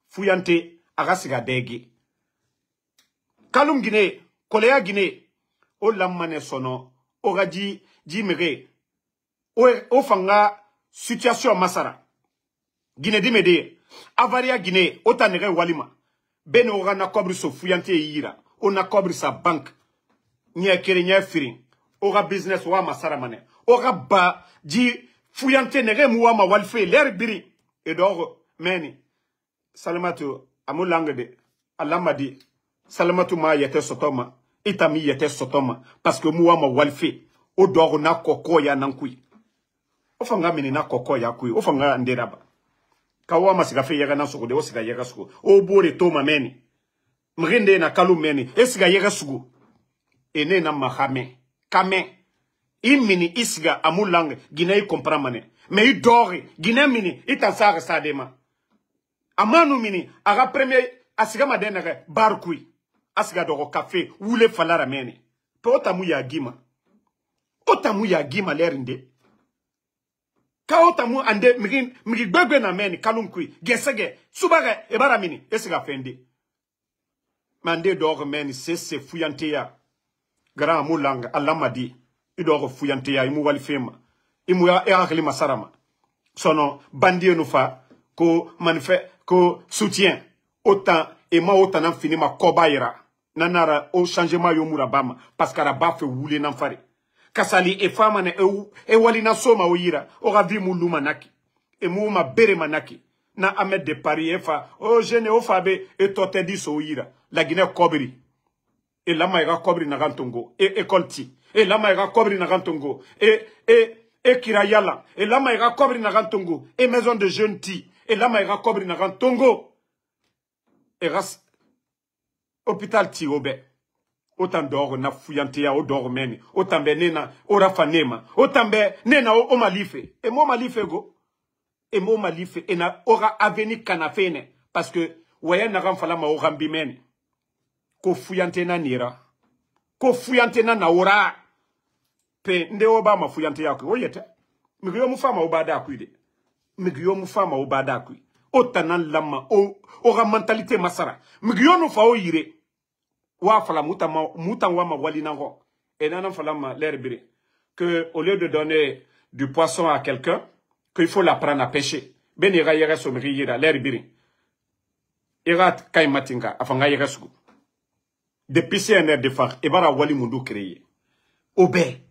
fuyante aga siga degi kalum Guinée koleya Guinée o lamane sono o gaji jimere o fanga situation masara Guinée dimede avaria Guinée o tanere walima beno o na kobri so fuyante yira o na kobri sa bank nye kere nye firin o ga business wa masara mane o ga ba ji fuyante nere muwa ma walfe l'air biri e do meni salamatu amulangue de alamadi salamatu ma yete sotoma itami yete sotoma parce que muwa ma walfe o do na koko ya nankui o fanga mini na koko ya kui o fanga nderaba kawa masiga fe yaga na sugo de o siga yaga sugo o bore to ma meni mrinde na kalu meni e siga yaga sugo ene na mahame kame imini isiga amulang Guinée compramane mais i dore Guinée mini itansara sadema amanu mini aga premier asiga madena barkui asiga doro café wule falara meni pe otamu ya gima lerinde ka otamu ande migi gbegbe na meni kalumkui gesege subage ebara mini esiga fende mande doro meni c'est fuyante ya grand mulanga alamadi idoro fuyante ya imu walifema imu ya akali masarama sono bandie nufa ko manifeste ko soutien autant et moi autant nan fini ma kobaira nanara o changement yo murabama parce que raba fe wule nan fari kasali e fama ne e wali na soma o yira o ravi muluma naki e mu ma bere manaki na Ahmed de Paris efa o jene o fabe e totedi so yira la Guinée kobri et la maïra kobri na gantongo et kolti et la maïra kobri na gantongo et kirayala et la maïra kobri na gantongo et maison de jeunes ti et la maïra kobri na gantongo et ras hôpital ti obe autant d'or na fuyante ya o d'or meni autant be nena ora fanema autant be nena o malife et mo malife go et mo malife et na ora avenir kanafene parce que waya na ramfala ma o rambi meni ko fuyante na nira ko fuyante na ora pe nde oba ma fuyante ya ko oyete migiyo mu fama obada akuide migiyo mu fama obada akui otanan lama ora mentalité masara migiyo no fa o yire wa fala mutan wa ma wali nango et nanan fala ma l'air bire que au lieu de donner du poisson à quelqu'un qu'il faut l'apprendre à pêcher ben ira yere so miri yira l'air bire ira kay matinga afanga yere sugu depuis CNR de phare et bara wali mundu créé obé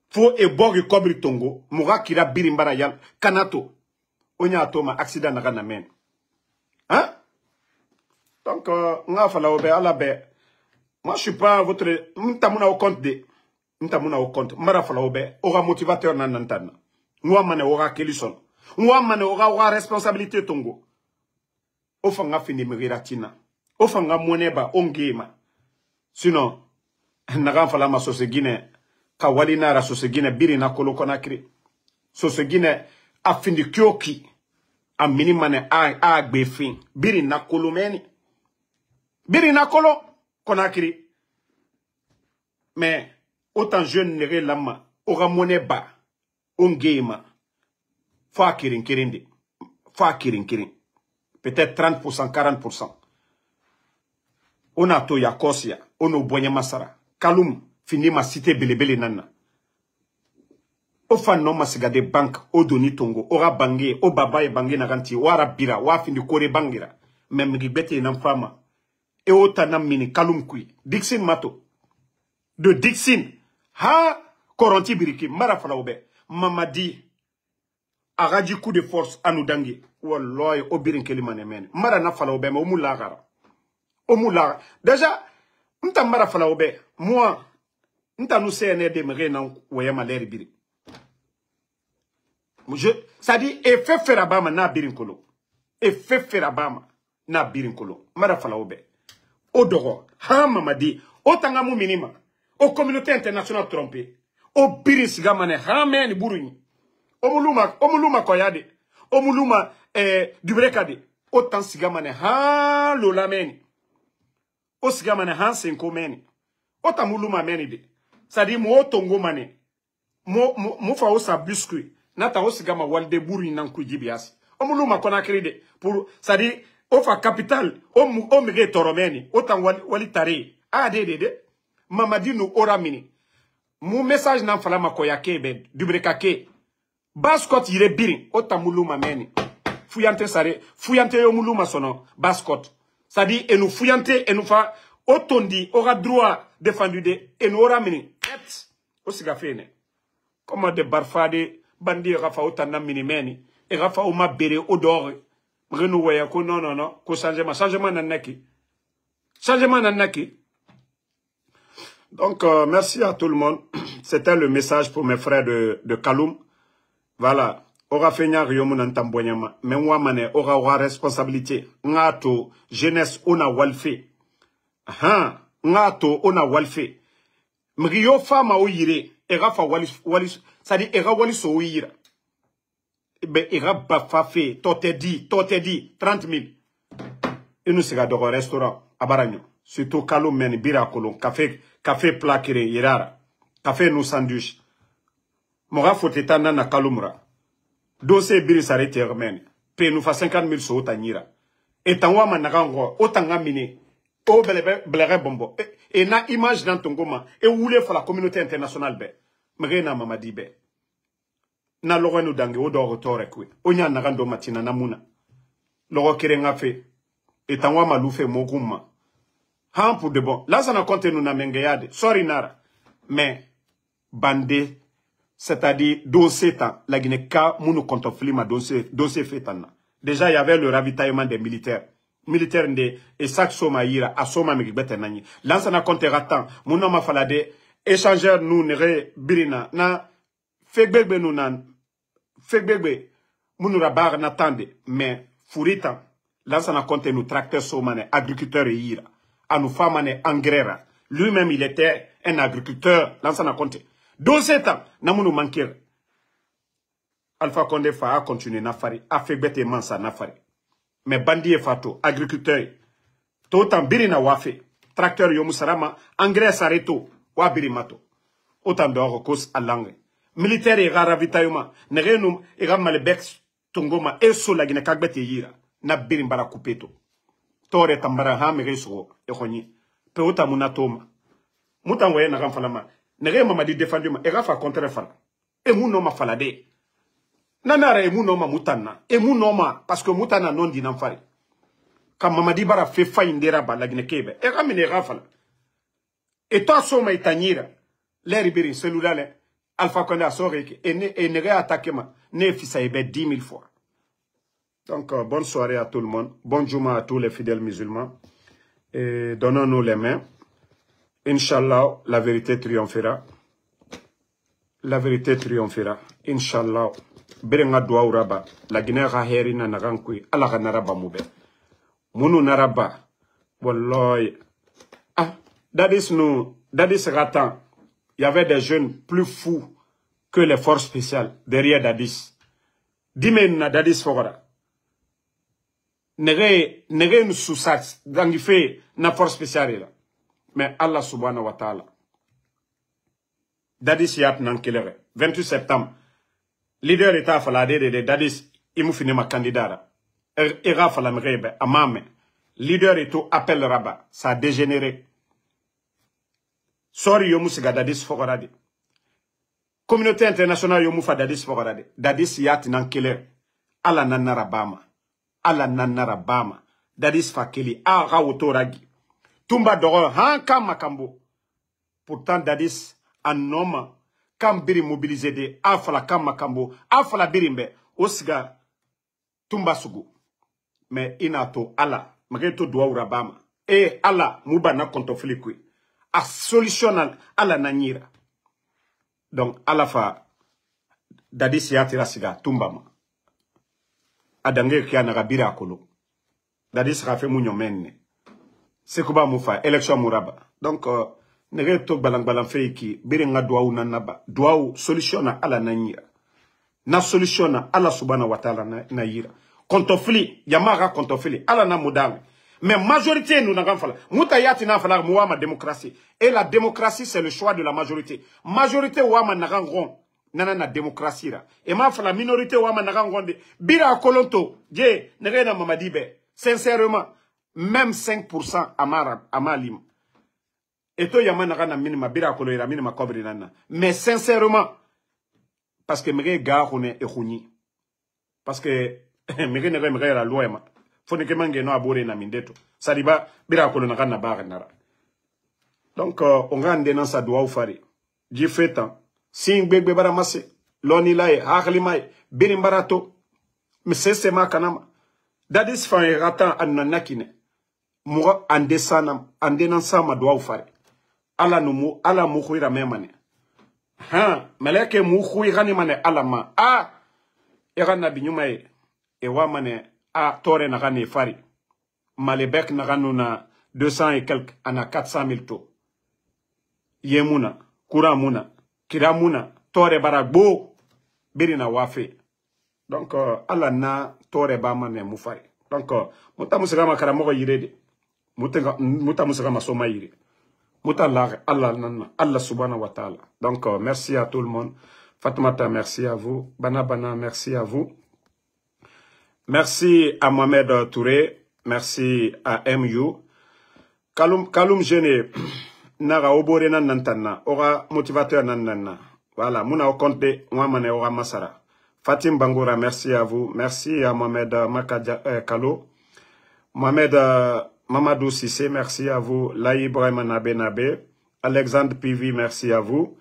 fo e bogi kobri tongo muga kira birimbara yal kanato onya atoma accident na kana men hein donc nga fala obé ala bé moi je suis pas votre ntamuna au compte mara fala obé ora motivateur nanantana ngwa mane ora kelison ngwa mane ora responsabilité tongo ofanga fini miratina ofanga moneba ongema sinon naga fala ma sosegine ka walina ra sosegine biri na kolo konakri sosegine afindi kyoki a minimane a gbefin biri na kolo meni biri na kolo konakri mais autant jeune nere lama ora moneba ongema fa kirin peut-être 30% 40%. On a to ya kosia, ono bonya masara. Kalum fini ma cité belebele nana. O fan no masiga de bank o doni tongo, ora bangi, o baba e bangi na ganti, wara bira, wa fini kore bangira. Même ribete nan fama. E o tanam mini kalum kui. Dixin mato. De Dixin. Ha koronti biriki, mara fala obe. Mamadi. Araji coup de force anoudangi. Wallahi obirin kelimane men. Mara na fala obe, ma umulagara. Omula. Déjà, m'tambara fala obe. Moi, m'ta nous CNR de m're nan wayama l'air biri. Ça dit, et fait faire abama na birin kolo. Et fait faire abama na birin kolo. Mara fala obe. Odoro. Ha mamadi. Otanga mu minima. O communauté internationale trompée. O birin sigamane. Ha meni buruni. Omuluma koyade. Omuluma dubrekade. Otan sigamane. Ha lola meni. O sigamane ha senko meni. Otamuluma meni de. Ça dit, mo tongo mane. Mo fa osa biscuit. Nata osigama walde buru nanku jibiasi. Omuluma kona kride pour ça dit ofa capital o mege toromeni otan wali tare a de mamadi no oramini mu message nan fala makoyake be dubrekake baskot yire birin otamuluma meni fuyante sare fuyante yo muluma sono baskot ça dit et nous fuyante et nous fa otondi aura droit défendu de et nous oramini et osiga fene comme de barfade bandi rafa otana minimeni et rafa oma bere odor mrenu waya ko non ko changement nanaki donc merci à tout le monde. C'était le message pour mes frères de Kaloum. Voilà, ora fenya riomun antambonyama mais moi mané ora responsabilité ngato jeunesse ona walfe ngato ona walfe mrio fama oyire et rafa walis ça dit era wali so wira be era bafa fait tout est dit 30 000 et nous sera dans un restaurant à Baragno surtout Kaloum men bira kolon café plat kire yirara café nous sandwich mora foteta na Kaloumra dossier biri s'arrête men pe nous fa 50 000 so tanyira et tanwa managango otanga mini o blere bombo et na image dans ton goma et voulez faire la communauté internationale be mrena mamadi be na logo no dange o do rotore kwe onya na gando matina na muna logo kirenga fe etangwa malufe moguma han pour de bon là ça na compte nous na mengeyade sorry nara mais bandé c'est-à-dire dossier temps la Guinée ka munu contre flima dossier fait tanna déjà il y avait le ravitaillement des militaires et chaque soma ira a soma migibete nani là ça na compte ratan muna ma falade échangeur nous nere birina na fegbegbe nous nan fegbegbe munura bar n'attende mais furita là ça na compte nous tracteurs somane agriculteurs et ira à nous femmes engrais lui-même il était un agriculteur là ça na compte 12 ans na munu manquer Alpha Condé fa a continuer na fari a fegbete mansa na fari mais bandi e fato agriculteur tout en birina wafe tracteur yo musarama engrais sareto wa birimato autant de cause à langue militaire et ravitaillement nerenum et malbex tongoma et so la Guinée kagbete yira na birimbara kupeto tore tambara ha mereso e khoni pe uta munatoma mutangoye na ramfalama nere mamadi défenduma e rafa contre fala e munoma falade nanara e munoma mutanna e munoma parce que mutana non dinan fari kam mamadi bara fe faindera ba la Guinée kebe e ramine rafala et toi soma itanyira l'air birin cellulaire Alpha Condé a soré et ne réattaqué ma ne fissa 10 000 fois. Donc bonne soirée à tout le monde, bon Juma à tous les fidèles musulmans et donnons-nous les mains. Inch'Allah, la vérité triomphera. La vérité triomphera. Inch'Allah. Berenga doa uraba. La Guinée raheri na nagankui. Allah naraba moube. Munu naraba. Wallahi. Ah, Dadis Ratan. Il y avait des jeunes plus fous que les forces spéciales derrière Dadis. Dime na Dadis Fogora. Nere nous sous-sats. Dangife na force spéciale là. Mais Allah subhanahu wa ta'ala. Dadis yat nan kelere. 28 septembre. Leader état falade de Dadis. Imu finima candidat. Era falamrebe. Amame. Leader état appelle Rabat. Ça a dégénéré. Sorry yomu siga Dadis Fogorade. Communauté internationale yomu fa Dadis Fogorade. Dadis yat nan kelere. Allah nanara bama. Allah nanara bama. Dadis fakeli. Ara otoragi. Tumba doro hanka makambo. Pourtant Dadis un homme kam biri mobilisé de afala kam makambo afala birimbe osga tumba sugu. Mais inato Allah mageto doa urabama Et Allah, Moubana Kontofilikui. A solution Allah Nanyira. Donc, Allah fa. Dadi siyatira siga, tumbama. Adange kia nagabira akolo. Dadi sera fait mounyo menne. Sekuba moufa, élection mouraba. Donc, nege tok balang fe ki, birenga douaou nanaba. Douaou, solution na ala nanyira. Na solution na ala subhana wa ta'ala na yira. Kontofili, yamara kontofili, ala na moudame. Mais majorité, nous n'avons pas. Moutayati n'a pas la démocratie. Et la démocratie, c'est le choix de la majorité. Majorité, ouama n'a pas nana na démocratie là. Et ma fa la minorité ouama n'a pas bira kolonto, dje, n'a na mamadibe. Sincèrement, même 5% amalim. Et toi, yama n'a minima, bira kolo ira minima kovri nana. Mais sincèrement, parce que mege garone e khuni. Parce que mege n'a la loi ma. Faut que mange no abore na mindeto. Saliba bira kolo na bara nara. Donc on va ndena sa doa ufari. Dji fetan. Sing begbe baramase. Loni lae, haklimae, birimbarato. Msese ma kanama. Dadis fa ratan ananakine. Moura andenan sama doa ufari. Ala numu, ala mukhuira memane. Meleke mukhuira ni mane ala ma. Erana binyumae. Ewa mane. Tore nagane fari. Malebek naganuna 200 et quelques, ana 400 000 to. Yemuna, Kuramuna, Kiramuna, Tore baragbo, birina wafe. Donc, Allah na Tore bamane mufari. Donc, muta musagama karamogo yirede. Muta musagama soma yire. Muta Allah nana, Allah subhanahu wa ta'ala. Donc, merci à tout le monde. Fatoumata, merci à vous. Bana, merci à vous. Merci à Mohamed Touré. Merci à MU. Kaloum Gene. Naga obore nan nantana. Ora motivateur nan nana. Voilà. Mouna au compte de Ouamane Ora Masara. Fatim Bangoura, merci à vous. Merci à Mohamed Kalo. Mohamed Mamadou Sissé, merci à vous. Laï Ibrahim Nabe. Alexandre Pivi, merci à vous.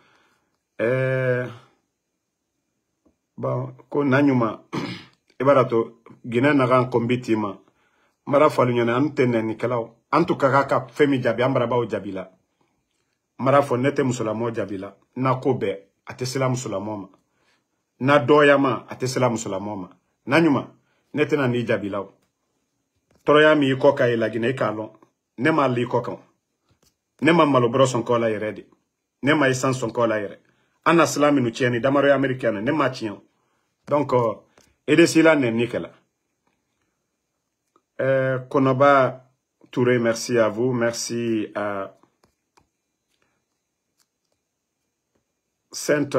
Bon, Konanyuma. Ebarato. Guinée nagan kombitima. Mara falunyone antenne nikelao. Antu kakaka femi jabi ambaraba o jabila. Mara fo nete musulamo jabila. Na kobe atesela musulamoma. Na doyama atesela musulamoma. Nanyuma nete na ni jabila. Toroya mi ikoka ila Guinée kalon. Nema li ikoka. Nema malobro son kola yeredi. Nema isan son kola yere. Ana slami nu tieni damaro americane nema tiens. Donc edesila ne nikela. Konoba Touré, merci à vous. Merci à Sainte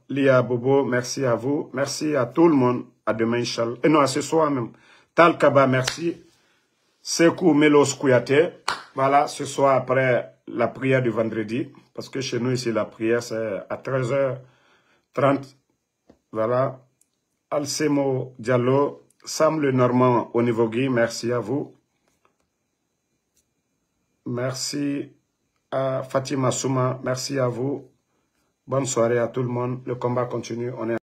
Lia Bobo, merci à vous. Merci à tout le monde. À demain, Inch'Allah. Et non, à ce soir même. Tal Kaba, merci. Sekou Melos Kouyaté. Voilà, ce soir après la prière du vendredi. Parce que chez nous, ici, la prière, c'est à 13h30. Voilà. Alsemo Diallo. Sam le Normand au niveau Guy, merci à vous. Merci à Fatima Souma, merci à vous. Bonne soirée à tout le monde. Le combat continue. On est